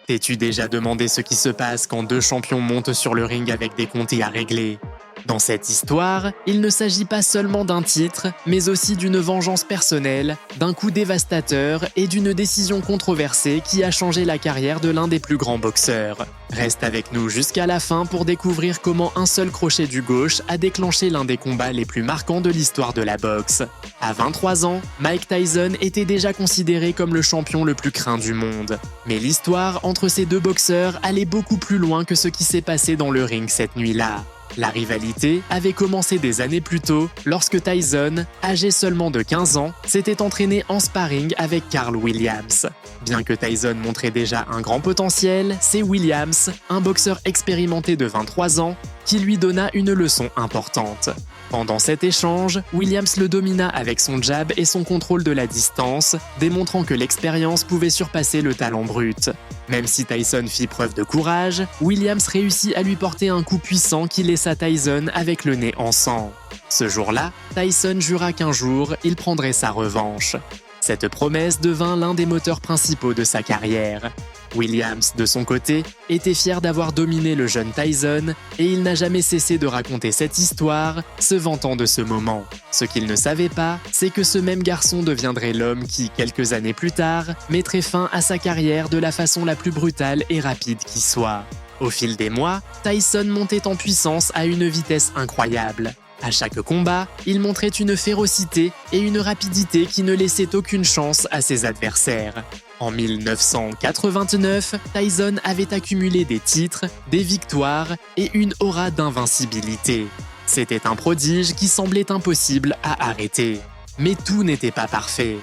T'es-tu déjà demandé ce qui se passe quand deux champions montent sur le ring avec des comptes à régler? Dans cette histoire, il ne s'agit pas seulement d'un titre, mais aussi d'une vengeance personnelle, d'un coup dévastateur et d'une décision controversée qui a changé la carrière de l'un des plus grands boxeurs. Reste avec nous jusqu'à la fin pour découvrir comment un seul crochet du gauche a déclenché l'un des combats les plus marquants de l'histoire de la boxe. À 23 ans, Mike Tyson était déjà considéré comme le champion le plus craint du monde. Mais l'histoire entre ces deux boxeurs allait beaucoup plus loin que ce qui s'est passé dans le ring cette nuit-là. La rivalité avait commencé des années plus tôt, lorsque Tyson, âgé seulement de 15 ans, s'était entraîné en sparring avec Carl Williams. Bien que Tyson montrait déjà un grand potentiel, c'est Williams, un boxeur expérimenté de 23 ans, qui lui donna une leçon importante. Pendant cet échange, Williams le domina avec son jab et son contrôle de la distance, démontrant que l'expérience pouvait surpasser le talent brut. Même si Tyson fit preuve de courage, Williams réussit à lui porter un coup puissant qui laissa Tyson avec le nez en sang. Ce jour-là, Tyson jura qu'un jour, il prendrait sa revanche. Cette promesse devint l'un des moteurs principaux de sa carrière. Williams, de son côté, était fier d'avoir dominé le jeune Tyson et il n'a jamais cessé de raconter cette histoire, se vantant de ce moment. Ce qu'il ne savait pas, c'est que ce même garçon deviendrait l'homme qui, quelques années plus tard, mettrait fin à sa carrière de la façon la plus brutale et rapide qui soit. Au fil des mois, Tyson montait en puissance à une vitesse incroyable. À chaque combat, il montrait une férocité et une rapidité qui ne laissaient aucune chance à ses adversaires. En 1989, Tyson avait accumulé des titres, des victoires et une aura d'invincibilité. C'était un prodige qui semblait impossible à arrêter. Mais tout n'était pas parfait.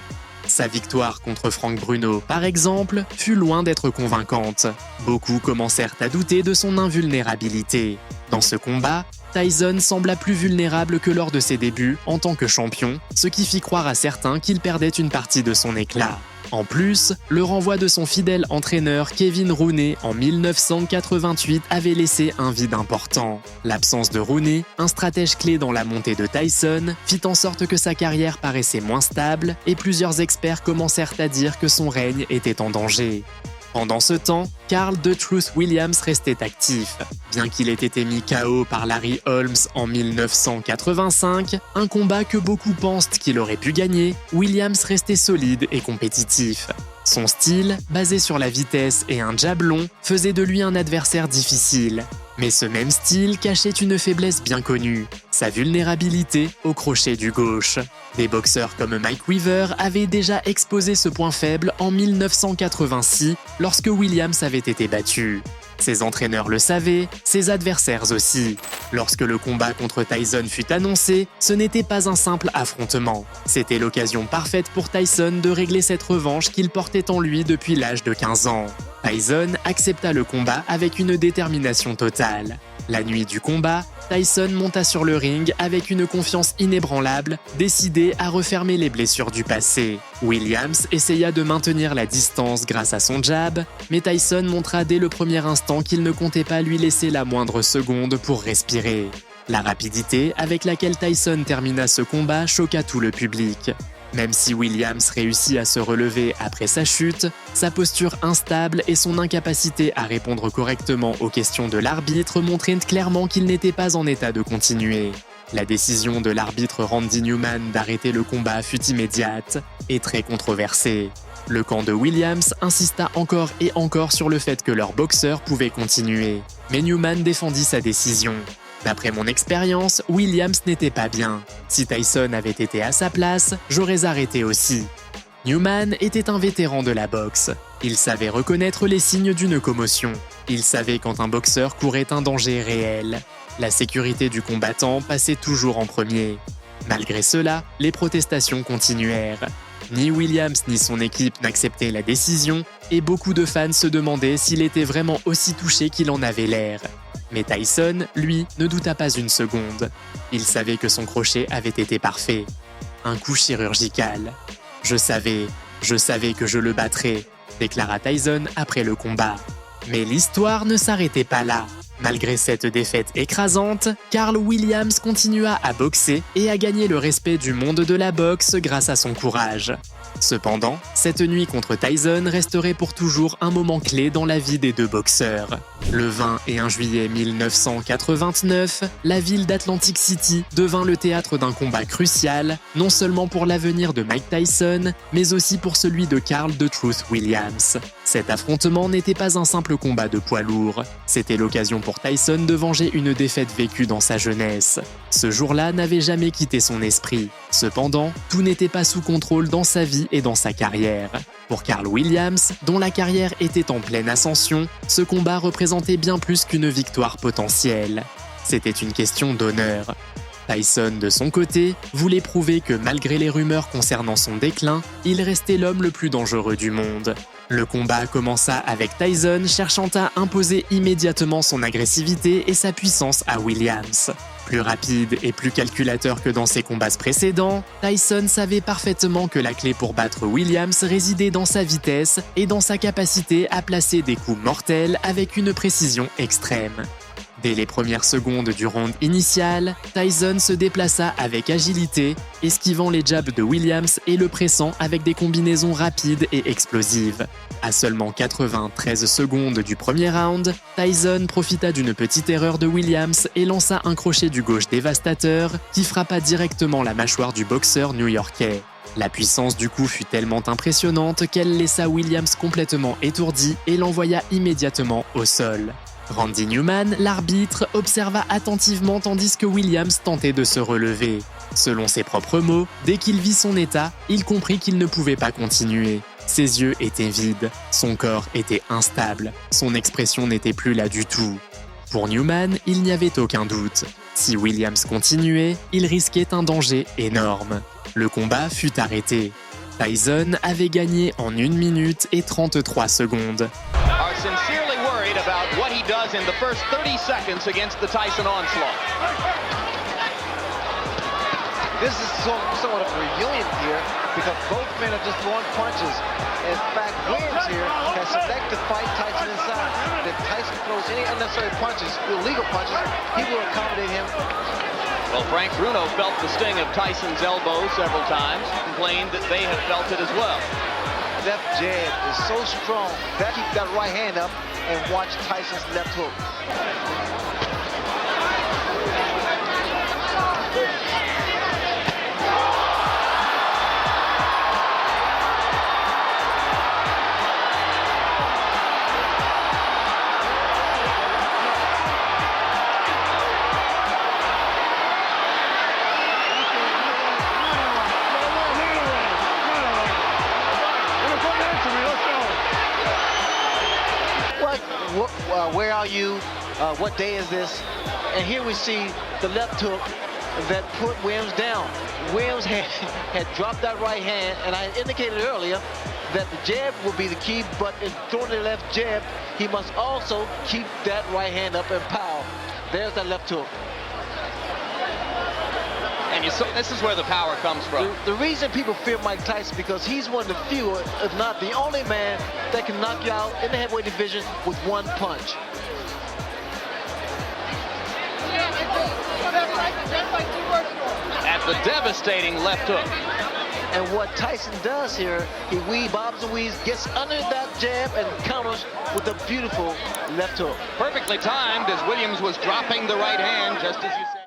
Sa victoire contre Frank Bruno, par exemple, fut loin d'être convaincante. Beaucoup commencèrent à douter de son invulnérabilité. Dans ce combat, Tyson sembla plus vulnérable que lors de ses débuts en tant que champion, ce qui fit croire à certains qu'il perdait une partie de son éclat. En plus, le renvoi de son fidèle entraîneur Kevin Rooney en 1988 avait laissé un vide important. L'absence de Rooney, un stratège clé dans la montée de Tyson, fit en sorte que sa carrière paraissait moins stable et plusieurs experts commencèrent à dire que son règne était en danger. Pendant ce temps, Carl The Truth Williams restait actif. Bien qu'il ait été mis KO par Larry Holmes en 1985, un combat que beaucoup pensent qu'il aurait pu gagner, Williams restait solide et compétitif. Son style, basé sur la vitesse et un jab long, faisait de lui un adversaire difficile. Mais ce même style cachait une faiblesse bien connue, sa vulnérabilité au crochet du gauche. Des boxeurs comme Mike Weaver avaient déjà exposé ce point faible en 1986 lorsque Williams avait été battu. Ses entraîneurs le savaient, ses adversaires aussi. Lorsque le combat contre Tyson fut annoncé, ce n'était pas un simple affrontement. C'était l'occasion parfaite pour Tyson de régler cette revanche qu'il portait en lui depuis l'âge de 15 ans. Tyson accepta le combat avec une détermination totale. La nuit du combat, Tyson monta sur le ring avec une confiance inébranlable, décidé à refermer les blessures du passé. Williams essaya de maintenir la distance grâce à son jab, mais Tyson montra dès le premier instant qu'il ne comptait pas lui laisser la moindre seconde pour respirer. La rapidité avec laquelle Tyson termina ce combat choqua tout le public. Même si Williams réussit à se relever après sa chute, sa posture instable et son incapacité à répondre correctement aux questions de l'arbitre montraient clairement qu'il n'était pas en état de continuer. La décision de l'arbitre Randy Newman d'arrêter le combat fut immédiate et très controversée. Le camp de Williams insista encore et encore sur le fait que leur boxeur pouvait continuer, mais Newman défendit sa décision. D'après mon expérience, Williams n'était pas bien. Si Tyson avait été à sa place, j'aurais arrêté aussi. Newman était un vétéran de la boxe. Il savait reconnaître les signes d'une commotion. Il savait quand un boxeur courait un danger réel. La sécurité du combattant passait toujours en premier. Malgré cela, les protestations continuèrent. Ni Williams ni son équipe n'acceptaient la décision et beaucoup de fans se demandaient s'il était vraiment aussi touché qu'il en avait l'air. Mais Tyson, lui, ne douta pas une seconde. Il savait que son crochet avait été parfait. Un coup chirurgical. Je savais que je le battrais, déclara Tyson après le combat. Mais l'histoire ne s'arrêtait pas là. Malgré cette défaite écrasante, Carl Williams continua à boxer et à gagner le respect du monde de la boxe grâce à son courage. Cependant, cette nuit contre Tyson resterait pour toujours un moment clé dans la vie des deux boxeurs. Le 21 juillet 1989, la ville d'Atlantic City devint le théâtre d'un combat crucial, non seulement pour l'avenir de Mike Tyson, mais aussi pour celui de Carl "The Truth" Williams. Cet affrontement n'était pas un simple combat de poids lourd, c'était l'occasion pour Tyson de venger une défaite vécue dans sa jeunesse. Ce jour-là n'avait jamais quitté son esprit. Cependant, tout n'était pas sous contrôle dans sa vie et dans sa carrière. Pour Carl Williams, dont la carrière était en pleine ascension, ce combat représentait bien plus qu'une victoire potentielle. C'était une question d'honneur. Tyson, de son côté, voulait prouver que malgré les rumeurs concernant son déclin, il restait l'homme le plus dangereux du monde. Le combat commença avec Tyson cherchant à imposer immédiatement son agressivité et sa puissance à Williams. Plus rapide et plus calculateur que dans ses combats précédents, Tyson savait parfaitement que la clé pour battre Williams résidait dans sa vitesse et dans sa capacité à placer des coups mortels avec une précision extrême. Dès les premières secondes du round initial, Tyson se déplaça avec agilité, esquivant les jabs de Williams et le pressant avec des combinaisons rapides et explosives. À seulement 93 secondes du premier round, Tyson profita d'une petite erreur de Williams et lança un crochet du gauche dévastateur qui frappa directement la mâchoire du boxeur new-yorkais. La puissance du coup fut tellement impressionnante qu'elle laissa Williams complètement étourdi et l'envoya immédiatement au sol. Randy Newman, l'arbitre, observa attentivement tandis que Williams tentait de se relever. Selon ses propres mots, dès qu'il vit son état, il comprit qu'il ne pouvait pas continuer. Ses yeux étaient vides, son corps était instable, son expression n'était plus là du tout. Pour Newman, il n'y avait aucun doute. Si Williams continuait, il risquait un danger énorme. Le combat fut arrêté. Tyson avait gagné en 1 minute et 33 secondes. About what he does in the first 30 seconds against the Tyson onslaught. This is somewhat of a reunion here because both men are just throwing punches. In fact, Williams here has selected to fight Tyson inside. If Tyson throws any unnecessary punches, illegal punches, he will accommodate him. Well, Frank Bruno felt the sting of Tyson's elbow several times, complained that they have felt it as well. Left jab is so strong that keep that right hand up and watch Tyson's left hook. Where are you? What day is this? And here we see the left hook that put Williams down. Williams had dropped that right hand, and I indicated earlier that the jab will be the key, but in throwing the left jab, he must also keep that right hand up and power. There's that left hook. And you saw this is where the power comes from. The reason people fear Mike Tyson because he's one of the few, if not the only man, that can knock you out in the heavyweight division with one punch. At the devastating left hook. And what Tyson does here, he bobs and weaves, gets under that jab and counters with a beautiful left hook. Perfectly timed as Williams was dropping the right hand, just as you said.